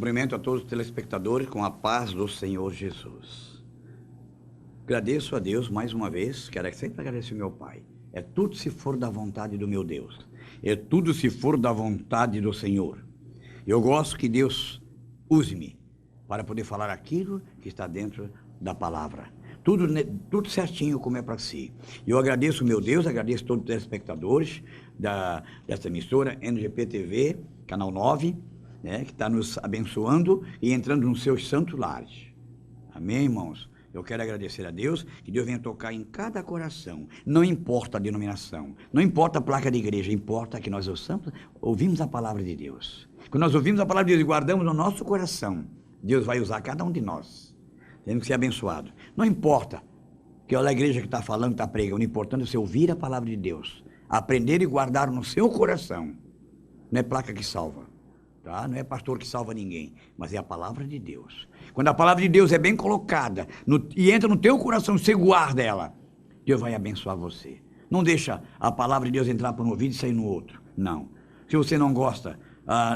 Cumprimento a todos os telespectadores com a paz do Senhor Jesus. Agradeço a Deus mais uma vez, quero sempre agradecer ao meu Pai. É tudo se for da vontade do meu Deus. É tudo se for da vontade do Senhor. Eu gosto que Deus use-me para poder falar aquilo que está dentro da palavra. Tudo certinho como é para si. Eu agradeço meu Deus, agradeço todos os telespectadores dessa emissora, NGP TV, Canal 9, né, que está nos abençoando e entrando nos seus santos lares. Amém, irmãos? Eu quero agradecer a Deus, que Deus venha tocar em cada coração. Não importa a denominação, não importa a placa de igreja, importa que nós ouvimos a palavra de Deus. Quando nós ouvimos a palavra de Deus e guardamos no nosso coração, Deus vai usar cada um de nós. Temos que ser abençoado. Não importa que a igreja que está falando, está pregando, o importante é você ouvir a palavra de Deus, aprender e guardar no seu coração. Não é placa que salva, tá? Não é pastor que salva ninguém, mas é a palavra de Deus. Quando a palavra de Deus é bem colocada e entra no teu coração, você guarda ela, Deus vai abençoar você. Não deixa a palavra de Deus entrar por um ouvido e sair no outro. Não. Se você não gosta,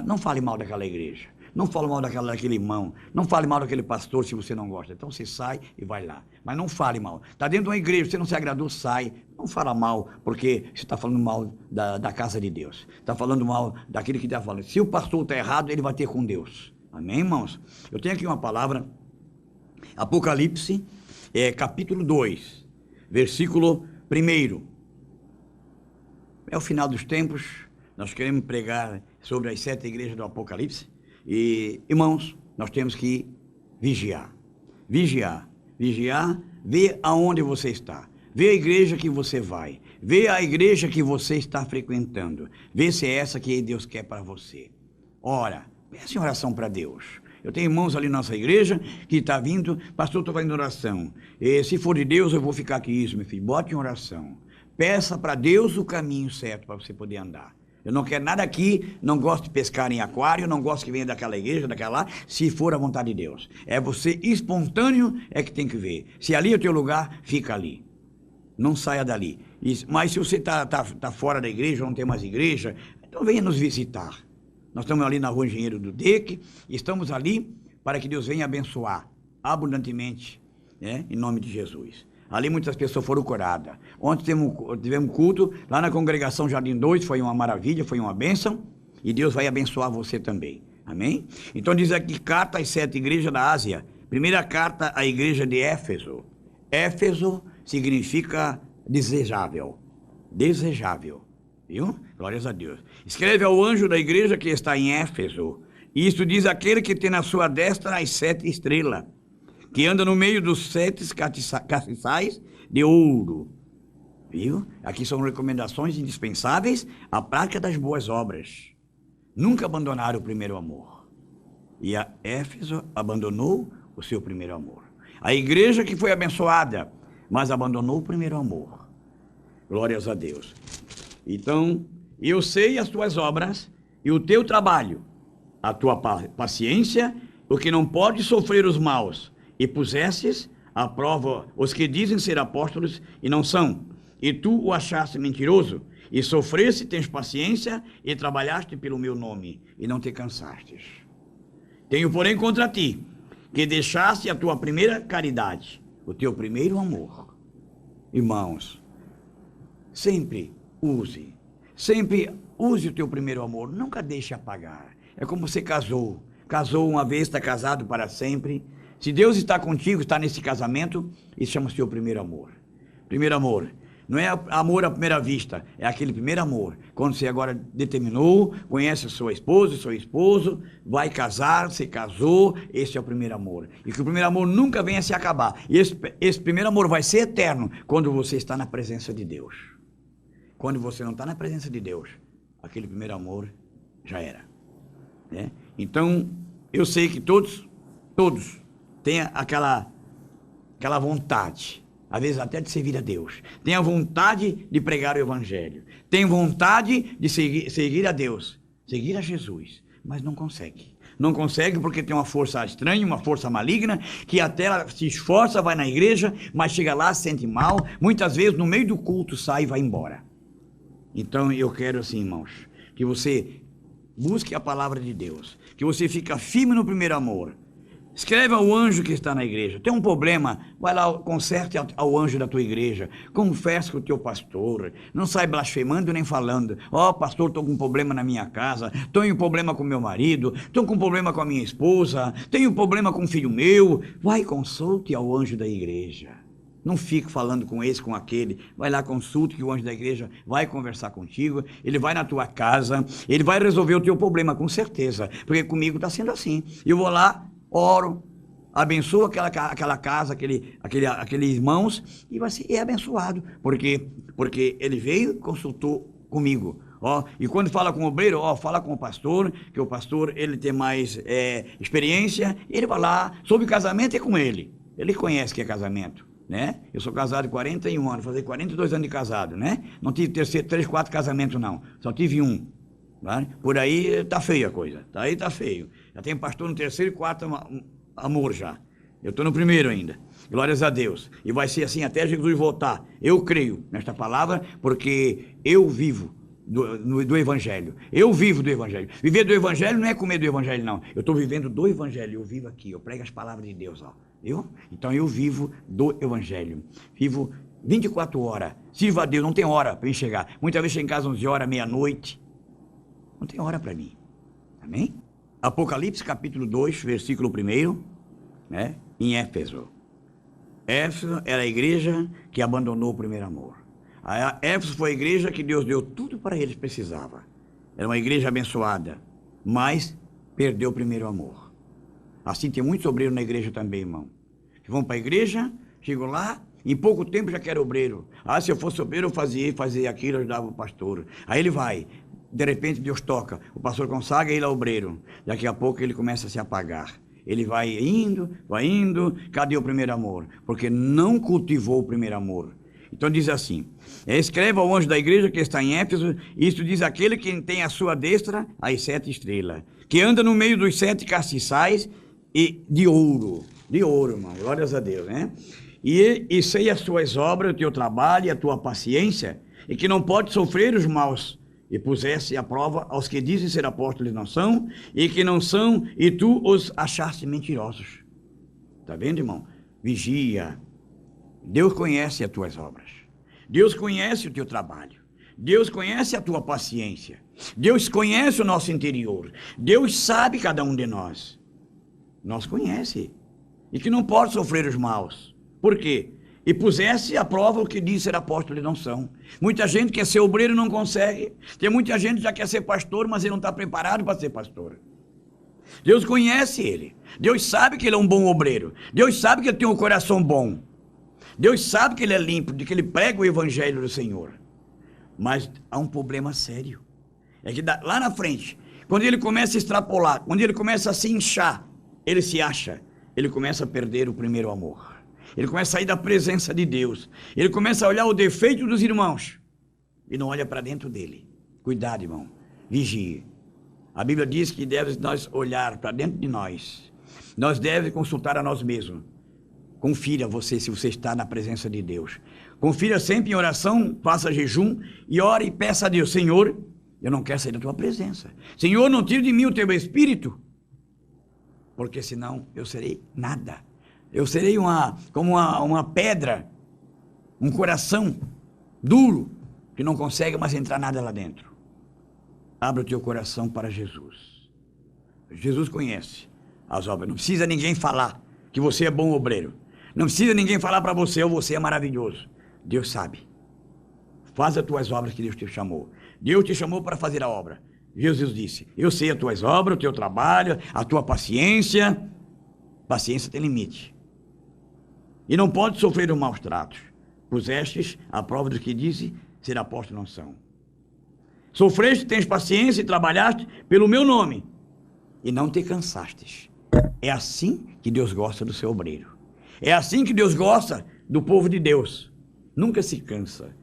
não fale mal daquela igreja. Não fale mal daquele irmão, não fale mal daquele pastor se você não gosta. Então você sai e vai lá. Mas não fale mal. Está dentro de uma igreja, você não se agradou, sai. Não fala mal, porque você está falando mal da casa de Deus. Está falando mal daquele que está falando. Se o pastor está errado, ele vai ter com Deus. Amém, irmãos? Eu tenho aqui uma palavra, Apocalipse, capítulo 2, versículo 1. É o final dos tempos, nós queremos pregar sobre as 7 igrejas do Apocalipse. E, irmãos, nós temos que vigiar, ver aonde você está, ver a igreja que você vai, ver a igreja que você está frequentando, ver se é essa que Deus quer para você. Ora, peça em oração para Deus. Eu tenho irmãos ali na nossa igreja que está vindo, pastor, estou fazendo oração. E, se for de Deus, eu vou ficar aqui, isso, meu filho, bote em oração. Peça para Deus o caminho certo para você poder andar. Eu não quero nada aqui, não gosto de pescar em aquário, não gosto que venha daquela igreja, daquela lá, se for a vontade de Deus. É você espontâneo é que tem que ver. Se ali é o teu lugar, fica ali. Não saia dali. Mas se você está fora da igreja, não tem mais igreja, então venha nos visitar. Nós estamos ali na Rua Engenheiro do Deck, e estamos ali para que Deus venha abençoar abundantemente, né, em nome de Jesus. Ali muitas pessoas foram curadas. Ontem tivemos culto lá na congregação Jardim 2, foi uma maravilha, foi uma bênção, e Deus vai abençoar você também. Amém? Então diz aqui, carta às 7 igrejas da Ásia. Primeira carta à igreja de Éfeso. Éfeso significa desejável. Desejável. Viu? Glórias a Deus. Escreve ao anjo da igreja que está em Éfeso. Isto diz aquele que tem na sua destra as 7 estrelas, que anda no meio dos 7 castiçais de ouro. Viu? Aqui são recomendações indispensáveis, a prática das boas obras. Nunca abandonar o primeiro amor. E a Éfeso abandonou o seu primeiro amor. A igreja que foi abençoada, mas abandonou o primeiro amor. Glórias a Deus. Então, eu sei as tuas obras e o teu trabalho, a tua paciência, o que não pode sofrer os maus, e pusesses à prova os que dizem ser apóstolos e não são, e tu o achaste mentiroso, e sofreste, tens paciência, e trabalhaste pelo meu nome, e não te cansastes. Tenho, porém, contra ti, que deixaste a tua primeira caridade, o teu primeiro amor. Irmãos, sempre use o teu primeiro amor, nunca deixe apagar. É como você casou uma vez, está casado para sempre. Se Deus está contigo, está nesse casamento, isso chama-se teu primeiro amor. Primeiro amor. Não é amor à primeira vista, é aquele primeiro amor. Quando você agora determinou, conhece a sua esposa, seu esposo, vai casar, você casou, esse é o primeiro amor. E que o primeiro amor nunca venha a se acabar. E esse primeiro amor vai ser eterno quando você está na presença de Deus. Quando você não está na presença de Deus, aquele primeiro amor já era. Né? Então, eu sei que todos tem aquela vontade, às vezes até de servir a Deus, tem a vontade de pregar o Evangelho, tem vontade de seguir a Deus, seguir a Jesus, mas não consegue. Não consegue porque tem uma força estranha, uma força maligna, que até ela se esforça, vai na igreja, mas chega lá, se sente mal, muitas vezes no meio do culto sai e vai embora. Então eu quero assim, irmãos, que você Busque a palavra de Deus, que você fica firme no primeiro amor. Escreve ao anjo que está na igreja. Tem um problema, vai lá, conserte ao anjo da tua igreja. Confesse com o teu pastor. Não sai blasfemando nem falando. Ó, pastor, estou com um problema na minha casa. Estou com um problema com meu marido. Estou com um problema com a minha esposa. Tenho um problema com um filho meu. Vai, consulte ao anjo da igreja. Não fique falando com esse, com aquele. Vai lá, consulte, que o anjo da igreja vai conversar contigo. Ele vai na tua casa. Ele vai resolver o teu problema, com certeza. Porque comigo está sendo assim. Eu vou lá, oro, abençoo aquela casa, aqueles irmãos, e vai ser abençoado. Porque ele veio e consultou comigo. Ó, e quando fala com o obreiro, ó, fala com o pastor, que o pastor ele tem mais experiência. Ele vai lá, sobre casamento é com ele. Ele conhece que é casamento. Né? Eu sou casado há 41 anos, fazer 42 anos de casado, né? Não tive 3, 4 casamentos não, só tive um. Né? Por aí tá feia a coisa, aí tá feio. Já tem pastor no 3º e 4º amor já. Eu estou no 1º ainda. Glórias a Deus. E vai ser assim até Jesus voltar. Eu creio nesta palavra porque eu vivo do Evangelho. Eu vivo do Evangelho. Viver do Evangelho não é comer do Evangelho, não. Eu estou vivendo do Evangelho. Eu vivo aqui. Eu prego as palavras de Deus, ó. Viu? Então eu vivo do Evangelho. Vivo 24 horas. Sirvo a Deus. Não tem hora para eu chegar. Muitas vezes chego em casa 11 horas, meia-noite. Não tem hora para mim. Amém? Apocalipse capítulo 2, versículo 1, né? Em Éfeso. Éfeso era a igreja que abandonou o primeiro amor. A Éfeso foi a igreja que Deus deu tudo para eles precisava. Era uma igreja abençoada, mas perdeu o primeiro amor. Assim tem muitos obreiros na igreja também, irmão. Que vão para a igreja, chegam lá, em pouco tempo já quer obreiro. Ah, se eu fosse obreiro eu fazia aquilo, ajudava o pastor. Aí ele vai, de repente Deus toca, o pastor consagra ele é obreiro. Daqui a pouco ele começa a se apagar. Ele vai indo, cadê o primeiro amor? Porque não cultivou o primeiro amor. Então diz assim, escreva ao anjo da igreja que está em Éfeso, isto diz aquele que tem à sua destra as 7 estrelas, que anda no meio dos 7 castiçais e de ouro, irmão, glórias a Deus, né? E sei as tuas obras, o teu trabalho e a tua paciência, e que não pode sofrer os maus, e pusesse à prova aos que dizem ser apóstolos e não são, e que não são, e tu os achaste mentirosos. Está vendo, irmão? Vigia. Deus conhece as tuas obras. Deus conhece o teu trabalho. Deus conhece a tua paciência. Deus conhece o nosso interior. Deus sabe cada um de nós. Nós conhece. E que não pode sofrer os maus. Por quê? E pusesse à prova o que diz ser apóstolo e não são. Muita gente quer ser obreiro e não consegue. Tem muita gente que já quer ser pastor, mas ele não está preparado para ser pastor. Deus conhece ele. Deus sabe que ele é um bom obreiro. Deus sabe que ele tem um coração bom. Deus sabe que ele é limpo, de que ele prega o evangelho do Senhor. Mas há um problema sério. É que lá na frente, quando ele começa a extrapolar, quando ele começa a se inchar, ele se acha, ele começa a perder o primeiro amor. Ele começa a sair da presença de Deus. Ele começa a olhar o defeito dos irmãos e não olha para dentro dele. Cuidado, irmão. Vigie. A Bíblia diz que deve nós olhar para dentro de nós. Nós devemos consultar a nós mesmos. Confira você se você está na presença de Deus. Confira sempre em oração, faça jejum e ore e peça a Deus, Senhor, eu não quero sair da tua presença. Senhor, não tire de mim o teu espírito, porque senão eu serei nada. Eu serei como uma pedra, um coração duro, que não consegue mais entrar nada lá dentro. Abra o teu coração para Jesus. Jesus conhece as obras. Não precisa ninguém falar que você é bom obreiro. Não precisa ninguém falar para você, ou você é maravilhoso. Deus sabe. Faz as tuas obras que Deus te chamou. Deus te chamou para fazer a obra. Jesus disse, eu sei as tuas obras, o teu trabalho, a tua paciência. Paciência tem limite. E não pode sofrer os maus tratos. Pusestes a prova do que disse ser apóstolo não são. Sofreste, tens paciência e trabalhaste pelo meu nome. E não te cansastes. É assim que Deus gosta do seu obreiro. É assim que Deus gosta do povo de Deus. Nunca se cansa.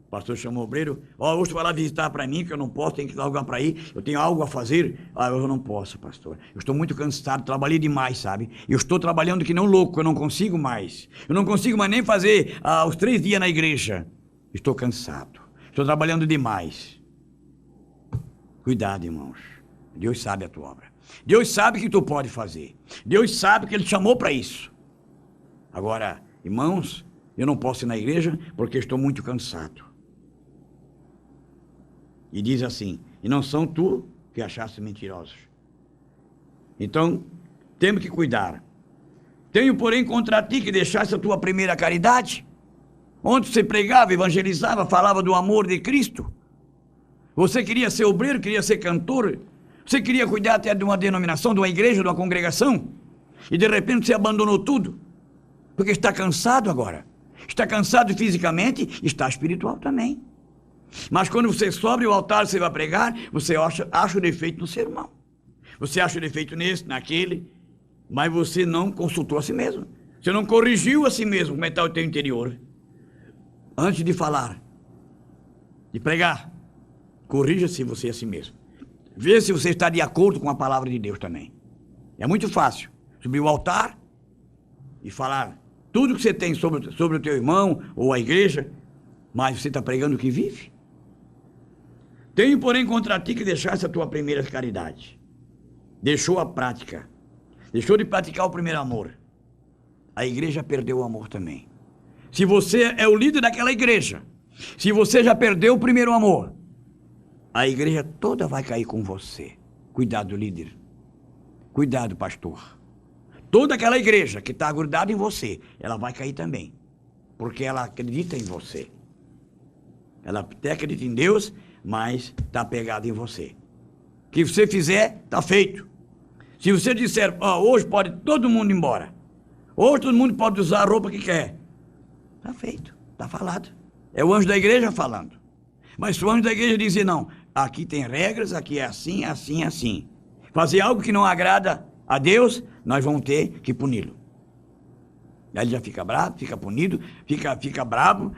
O pastor chamou o obreiro. Hoje tu vai lá visitar para mim, que eu não posso, tenho que dar lugar para ir. Eu tenho algo a fazer. Eu não posso, pastor. Eu estou muito cansado, trabalhei demais, sabe? Eu estou trabalhando que não louco, eu não consigo mais. Eu não consigo mais nem fazer os 3 dias na igreja. Estou cansado. Estou trabalhando demais. Cuidado, irmãos. Deus sabe a tua obra. Deus sabe que tu pode fazer. Deus sabe que Ele te chamou para isso. Agora, irmãos, eu não posso ir na igreja porque estou muito cansado. E diz assim, e não são tu que achaste mentirosos. Então, temos que cuidar. Tenho, porém, contra ti que deixaste a tua primeira caridade, onde você pregava, evangelizava, falava do amor de Cristo. Você queria ser obreiro, queria ser cantor, você queria cuidar até de uma denominação, de uma igreja, de uma congregação, e de repente você abandonou tudo, porque está cansado agora. Está cansado fisicamente, está espiritual também. Mas quando você sobe o altar, você vai pregar, você acha o defeito no sermão. Você acha o defeito nesse, naquele, mas você não consultou a si mesmo. Você não corrigiu a si mesmo como é que está o teu interior. Antes de falar, de pregar, corrija-se você a si mesmo. Vê se você está de acordo com a palavra de Deus também. É muito fácil subir o altar e falar tudo que você tem sobre o teu irmão ou a igreja, mas você está pregando o que vive. Tenho, porém, contra ti que deixaste a tua primeira caridade. Deixou a prática. Deixou de praticar o primeiro amor. A igreja perdeu o amor também. Se você é o líder daquela igreja, se você já perdeu o primeiro amor, a igreja toda vai cair com você. Cuidado, líder. Cuidado, pastor. Toda aquela igreja que está grudada em você, ela vai cair também. Porque ela acredita em você. Ela até acredita em Deus, mas está pegada em você. O que você fizer, está feito. Se você disser, hoje pode todo mundo ir embora. Hoje todo mundo pode usar a roupa que quer. Está feito, está falado. É o anjo da igreja falando. Mas se o anjo da igreja dizer, não, aqui tem regras, aqui é assim, assim, assim. Fazer algo que não agrada a Deus, nós vamos ter que puni-lo. Aí ele já fica bravo, fica punido, fica bravo,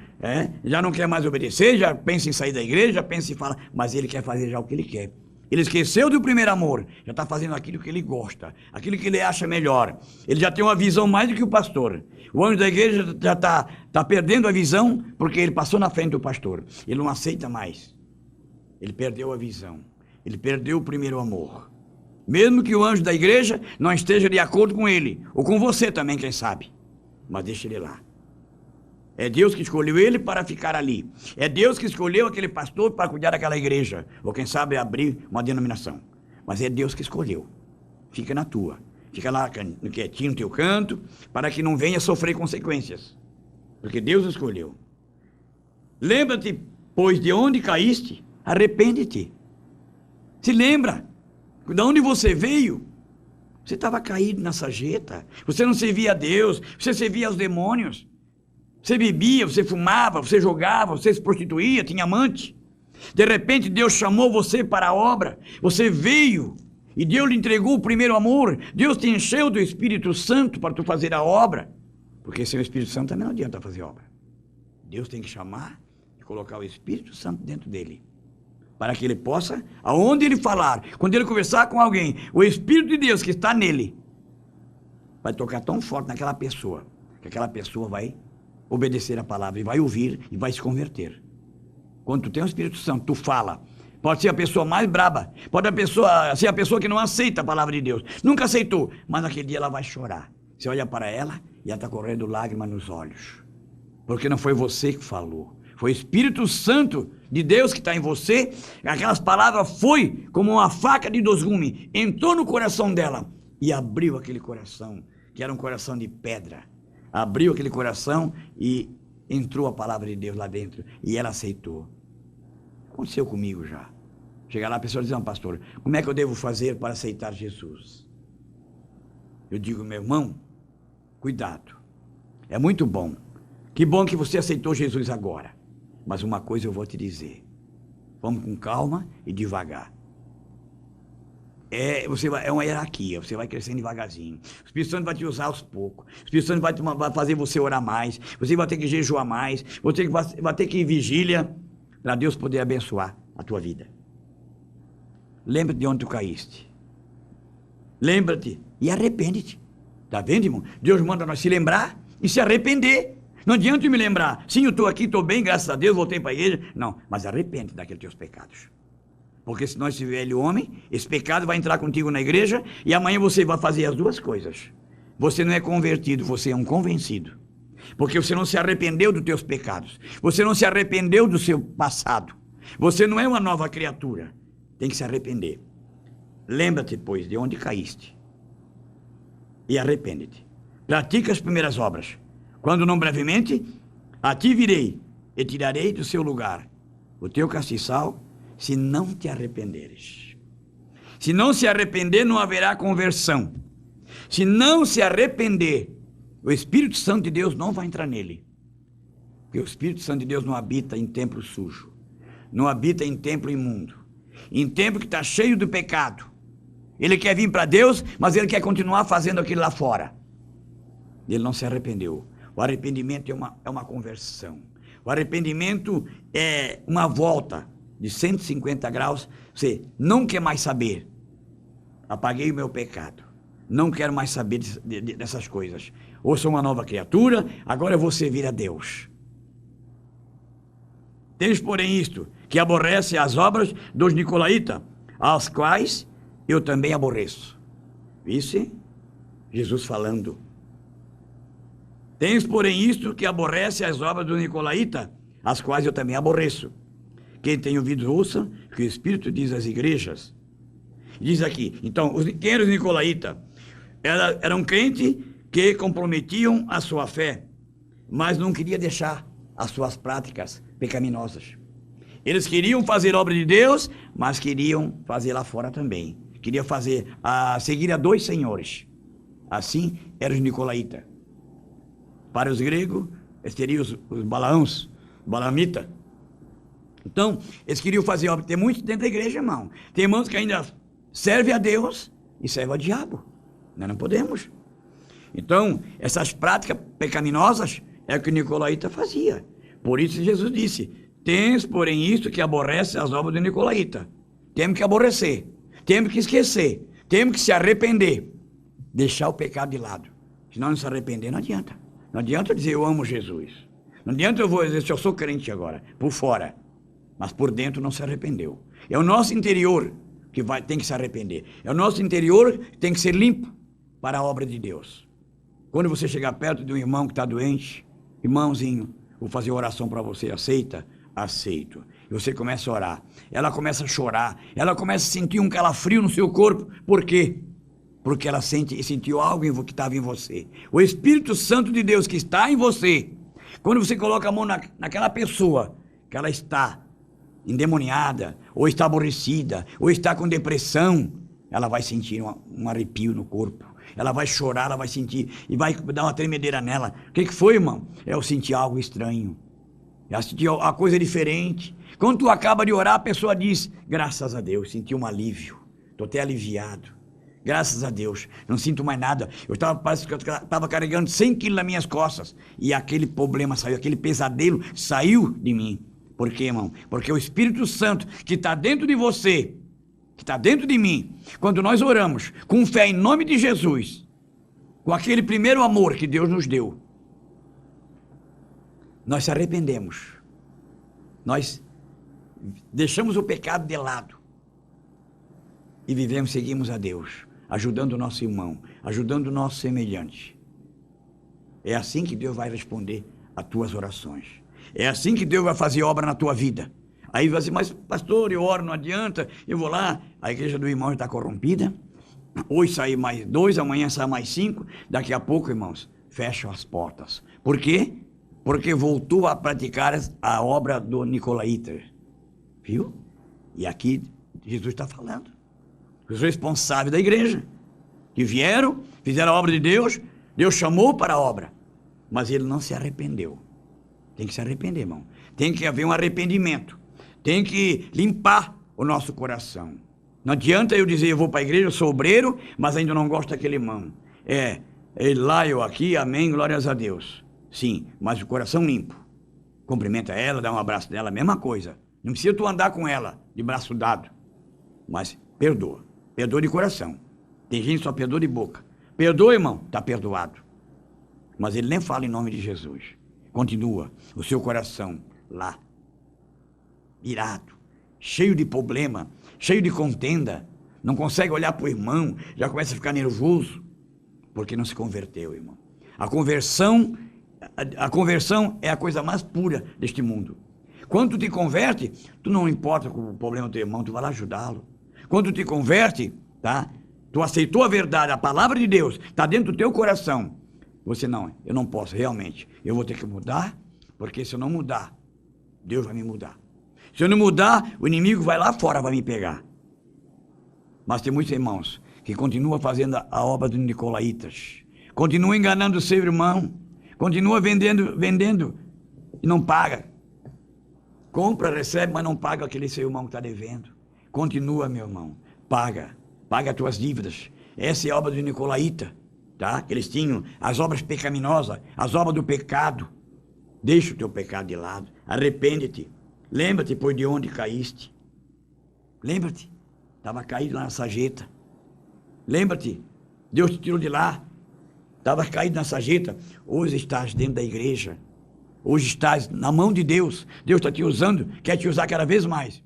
já não quer mais obedecer, já pensa em sair da igreja, já pensa em falar, mas ele quer fazer já o que ele quer. Ele esqueceu do primeiro amor, já está fazendo aquilo que ele gosta, aquilo que ele acha melhor. Ele já tem uma visão mais do que o pastor. O anjo da igreja já está perdendo a visão porque ele passou na frente do pastor. Ele não aceita mais. Ele perdeu a visão. Ele perdeu o primeiro amor. Mesmo que o anjo da igreja não esteja de acordo com ele, ou com você também, quem sabe. Mas deixa ele lá. É Deus que escolheu ele para ficar ali. É Deus que escolheu aquele pastor para cuidar daquela igreja. Ou quem sabe abrir uma denominação. Mas é Deus que escolheu. Fica na tua. Fica lá quietinho no teu canto, para que não venha sofrer consequências. Porque Deus escolheu. Lembra-te, pois, de onde caíste, arrepende-te. Se lembra, de onde você veio. Você estava caído na sarjeta. Você não servia a Deus, você servia aos demônios. Você bebia, você fumava, você jogava, você se prostituía, tinha amante. De repente Deus chamou você para a obra. Você veio e Deus lhe entregou o primeiro amor. Deus te encheu do Espírito Santo para tu fazer a obra. Porque sem o Espírito Santo também não adianta fazer obra. Deus tem que chamar e colocar o Espírito Santo dentro dele. Para que ele possa, aonde ele falar, quando ele conversar com alguém, o Espírito de Deus que está nele vai tocar tão forte naquela pessoa, que aquela pessoa vai obedecer a palavra e vai ouvir e vai se converter. Quando tu tem o Espírito Santo, tu fala. Pode ser a pessoa mais braba, pode ser a pessoa que não aceita a palavra de Deus, nunca aceitou, mas naquele dia ela vai chorar. Você olha para ela e ela está correndo lágrimas nos olhos, porque não foi você que falou, foi o Espírito Santo de Deus que está em você. Aquelas palavras foi como uma faca de 2 gumes, entrou no coração dela e abriu aquele coração, que era um coração de pedra. Abriu aquele coração e entrou a palavra de Deus lá dentro. E ela aceitou. Aconteceu comigo já. Chega lá a pessoa diz, pastor, como é que eu devo fazer para aceitar Jesus? Eu digo, meu irmão, cuidado. É muito bom. Que bom que você aceitou Jesus agora. Mas uma coisa eu vou te dizer. Vamos com calma e devagar. É uma hierarquia, você vai crescendo devagarzinho. O Espírito Santo vai te usar aos poucos. O Espírito Santo vai fazer você orar mais. Você vai ter que jejuar mais. Você vai ter que ir vigília para Deus poder abençoar a tua vida. Lembra-te de onde tu caíste. Lembra-te e arrepende-te. Está vendo, irmão? Deus manda nós se lembrar e se arrepender. Não adianta eu me lembrar. Sim, eu estou aqui, estou bem, graças a Deus, voltei para a igreja. Não, mas arrepende daqueles teus pecados. Porque senão esse velho homem, esse pecado vai entrar contigo na igreja e amanhã você vai fazer as duas coisas. Você não é convertido, você é um convencido. Porque você não se arrependeu dos teus pecados. Você não se arrependeu do seu passado. Você não é uma nova criatura. Tem que se arrepender. Lembra-te, pois, de onde caíste. E arrepende-te. Pratica as primeiras obras. Quando não brevemente, a ti virei e tirarei do seu lugar o teu castiçal, se não te arrependeres. Se não se arrepender, não haverá conversão. Se não se arrepender, o Espírito Santo de Deus não vai entrar nele. Porque o Espírito Santo de Deus não habita em templo sujo. Não habita em templo imundo. Em templo que está cheio do pecado. Ele quer vir para Deus, mas ele quer continuar fazendo aquilo lá fora. Ele não se arrependeu. O arrependimento é uma conversão. O arrependimento é uma volta de 150 graus. Você não quer mais saber. Apaguei o meu pecado. Não quero mais saber dessas coisas. Ou sou uma nova criatura, agora eu vou servir a Deus. Tens, porém, isto, que aborrece as obras dos nicolaítas, as quais eu também aborreço. Visse? Jesus falando. Tens, porém, isto, que aborrece as obras do nicolaíta, as quais eu também aborreço. Quem tem ouvido, ouça, que o Espírito diz às igrejas. Diz aqui, então, quem eram os nicolaítas? Eram crentes que comprometiam a sua fé, mas não queriam deixar as suas práticas pecaminosas. Eles queriam fazer obra de Deus, mas queriam fazer lá fora também. Queriam seguir a dois senhores. Assim eram os nicolaítas. Para os gregos, eles teriam os balaãos, balamitas. Então, eles queriam fazer obra. Tem muitos dentro da igreja, irmão. Tem irmãos que ainda servem a Deus e servem ao diabo. Nós não podemos. Então, essas práticas pecaminosas é o que o nicolaíta fazia. Por isso Jesus disse, tens, porém, isto que aborrece as obras do nicolaíta. Temos que aborrecer, temos que esquecer, temos que se arrepender, deixar o pecado de lado. Se nós não se arrepender, não adianta. Não adianta eu dizer eu amo Jesus. Não adianta eu vou dizer se eu sou crente agora, por fora. Mas por dentro não se arrependeu. É o nosso interior que tem que se arrepender. É o nosso interior que tem que ser limpo para a obra de Deus. Quando você chegar perto de um irmão que está doente, irmãozinho, vou fazer oração para você, aceita? Aceito. E você começa a orar. Ela começa a chorar. Ela começa a sentir um calafrio no seu corpo. Por quê? Porque ela sentiu algo que estava em você. O Espírito Santo de Deus que está em você. Quando você coloca a mão naquela pessoa, que ela está endemoniada, ou está aborrecida, ou está com depressão, ela vai sentir um arrepio no corpo. Ela vai chorar, ela vai sentir, e vai dar uma tremedeira nela. O que foi, irmão? Eu senti algo estranho. Eu senti uma coisa diferente. Quando tu acaba de orar, a pessoa diz, graças a Deus, senti um alívio. Estou até aliviado. Graças a Deus, não sinto mais nada. Parece que eu estava carregando 100 quilos nas minhas costas. E aquele problema saiu, aquele pesadelo saiu de mim. Por quê, irmão? Porque o Espírito Santo que está dentro de você, que está dentro de mim, quando nós oramos com fé em nome de Jesus, com aquele primeiro amor que Deus nos deu, nós se arrependemos. Nós deixamos o pecado de lado e seguimos a Deus, ajudando o nosso irmão, ajudando o nosso semelhante. É assim que Deus vai responder às tuas orações. É assim que Deus vai fazer obra na tua vida. Aí vai dizer, mas pastor, eu oro, não adianta, eu vou lá, a igreja do irmão está corrompida, hoje sai mais 2, amanhã sai mais 5, daqui a pouco, irmãos, fecham as portas. Por quê? Porque voltou a praticar a obra do nicolaíta. Viu? E aqui Jesus está falando. Os responsáveis da igreja, que vieram, fizeram a obra de Deus, Deus chamou para a obra, mas ele não se arrependeu. Tem que se arrepender, irmão. Tem que haver um arrependimento. Tem que limpar o nosso coração. Não adianta eu dizer, eu vou para a igreja, eu sou obreiro, mas ainda não gosto daquele irmão. Ele lá, eu aqui, amém, glórias a Deus. Sim, mas o coração limpo. Cumprimenta ela, dá um abraço dela, mesma coisa. Não precisa tu andar com ela, de braço dado. Mas perdoa. Perdoa de coração. Tem gente que só perdoa de boca. Perdoa, irmão, está perdoado. Mas ele nem fala em nome de Jesus. Continua o seu coração lá, irado, cheio de problema, cheio de contenda, não consegue olhar para o irmão, já começa a ficar nervoso, porque não se converteu, irmão. A conversão é a coisa mais pura deste mundo. Quando tu te converte, tu não importa com o problema do teu irmão, tu vai lá ajudá-lo. Quando tu te converte, tá? Tu aceitou a verdade, a palavra de Deus, está dentro do teu coração. Você não, eu não posso, realmente. Eu vou ter que mudar, porque se eu não mudar, Deus vai me mudar. Se eu não mudar, o inimigo vai lá fora, vai me pegar. Mas tem muitos irmãos que continuam fazendo a obra dos nicolaítas. Continuam enganando o seu irmão. Continua vendendo e não paga. Compra, recebe, mas não paga aquele seu irmão que está devendo. Continua, meu irmão. Paga as tuas dívidas. Essa é a obra do nicolaíta, tá? Eles tinham as obras pecaminosas, as obras do pecado. Deixa o teu pecado de lado. Arrepende-te. Lembra-te, pois, de onde caíste. Lembra-te. Estava caído lá na sarjeta. Lembra-te. Deus te tirou de lá. Estava caído na sarjeta. Hoje estás dentro da igreja. Hoje estás na mão de Deus. Deus está te usando, quer te usar cada vez mais.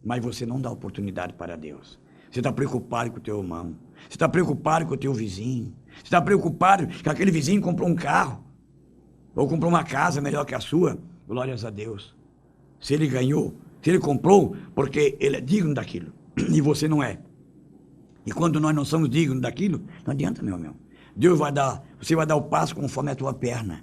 Mas você não dá oportunidade para Deus. Você está preocupado com o teu irmão. Você está preocupado com o teu vizinho. Você está preocupado que aquele vizinho comprou um carro. Ou comprou uma casa melhor que a sua. Glórias a Deus. Se ele ganhou, se ele comprou, porque ele é digno daquilo. E você não é. E quando nós não somos dignos daquilo, não adianta, meu irmão. Você vai dar o passo conforme a tua perna.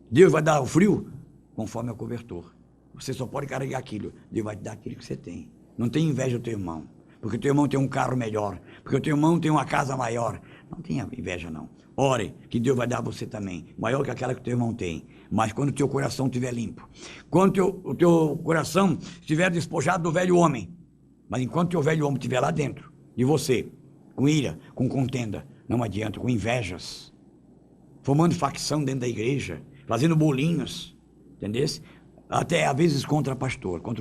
Deus vai dar o frio conforme o cobertor. Você só pode carregar aquilo. Deus vai te dar aquilo que você tem. Não tem inveja do teu irmão. Porque o teu irmão tem um carro melhor. Porque o teu irmão tem uma casa maior. Não tenha inveja, não. Ore, que Deus vai dar a você também. Maior que aquela que o teu irmão tem. Mas quando o teu coração estiver limpo. Quando o teu coração estiver despojado do velho homem. Mas enquanto o teu velho homem estiver lá dentro de você, com ira, com contenda, não adianta, com invejas, formando facção dentro da igreja, fazendo bolinhos, entendeu? Até às vezes contra o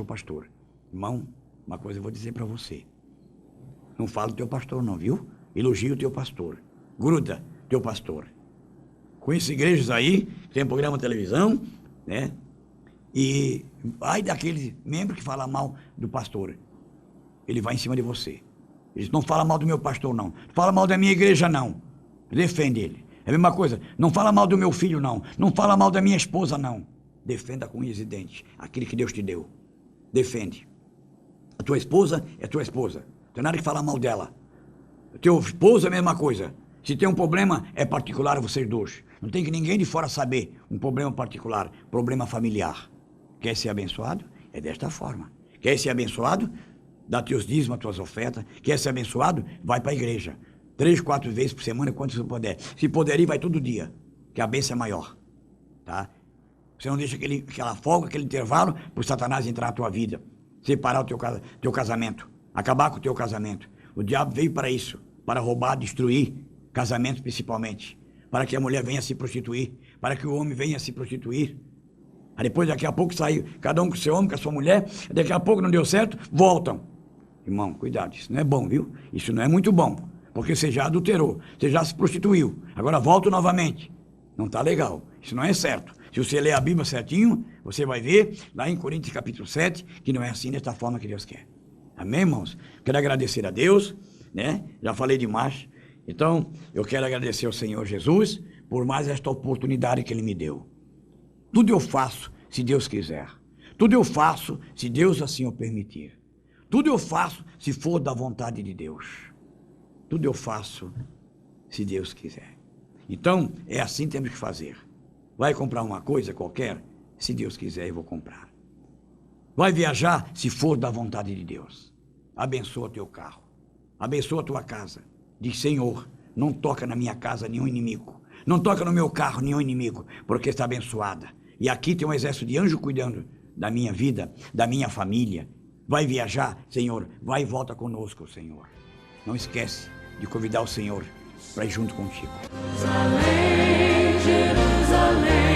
pastor. Irmão, uma coisa eu vou dizer para você. Não fala do teu pastor não, viu? Elogia o teu pastor. Gruda teu pastor. Conheço igrejas aí, tem programa de televisão, né? E ai daquele membro que fala mal do pastor. Ele vai em cima de você. Ele diz, não fala mal do meu pastor não. Não fala mal da minha igreja não. Defende ele. É a mesma coisa. Não fala mal do meu filho não. Não fala mal da minha esposa não. Defenda com unhas e dentes aquele que Deus te deu. Defende. A tua esposa é tua esposa. Não tem nada que falar mal dela. O teu esposo é a mesma coisa. Se tem um problema, é particular a vocês dois. Não tem que ninguém de fora saber um problema particular, problema familiar. Quer ser abençoado? É desta forma. Quer ser abençoado? Dá teus dízimos, tuas ofertas. Quer ser abençoado? Vai para a igreja. 3, 4 vezes por semana, quanto você puder. Se puder ir, vai todo dia, que a bênção é maior. Tá? Você não deixa aquela folga, aquele intervalo, para o Satanás entrar na tua vida. Separar o teu casamento. Acabar com o teu casamento. O diabo veio para isso. Para roubar, destruir casamentos principalmente. Para que a mulher venha se prostituir. Para que o homem venha se prostituir. Aí depois, daqui a pouco, saiu cada um com o seu homem, com a sua mulher. Daqui a pouco não deu certo, voltam. Irmão, cuidado, isso não é bom, viu? Isso não é muito bom. Porque você já adulterou, você já se prostituiu. Agora volta novamente. Não está legal. Isso não é certo. Se você ler a Bíblia certinho, você vai ver lá em Coríntios capítulo 7, que não é assim desta forma que Deus quer. Amém, irmãos? Quero agradecer a Deus, né? Já falei demais. Então, eu quero agradecer ao Senhor Jesus por mais esta oportunidade que Ele me deu. Tudo eu faço se Deus quiser. Tudo eu faço se Deus assim o permitir. Tudo eu faço se for da vontade de Deus. Tudo eu faço se Deus quiser. Então, é assim que temos que fazer. Vai comprar uma coisa qualquer? Se Deus quiser, eu vou comprar. Vai viajar? Se for da vontade de Deus. Abençoa teu carro. Abençoa tua casa. Diz, Senhor, não toca na minha casa nenhum inimigo. Não toca no meu carro nenhum inimigo, porque está abençoada. E aqui tem um exército de anjos cuidando da minha vida, da minha família. Vai viajar? Senhor, vai e volta conosco, Senhor. Não esquece de convidar o Senhor para ir junto contigo. Jerusalém, Jerusalém.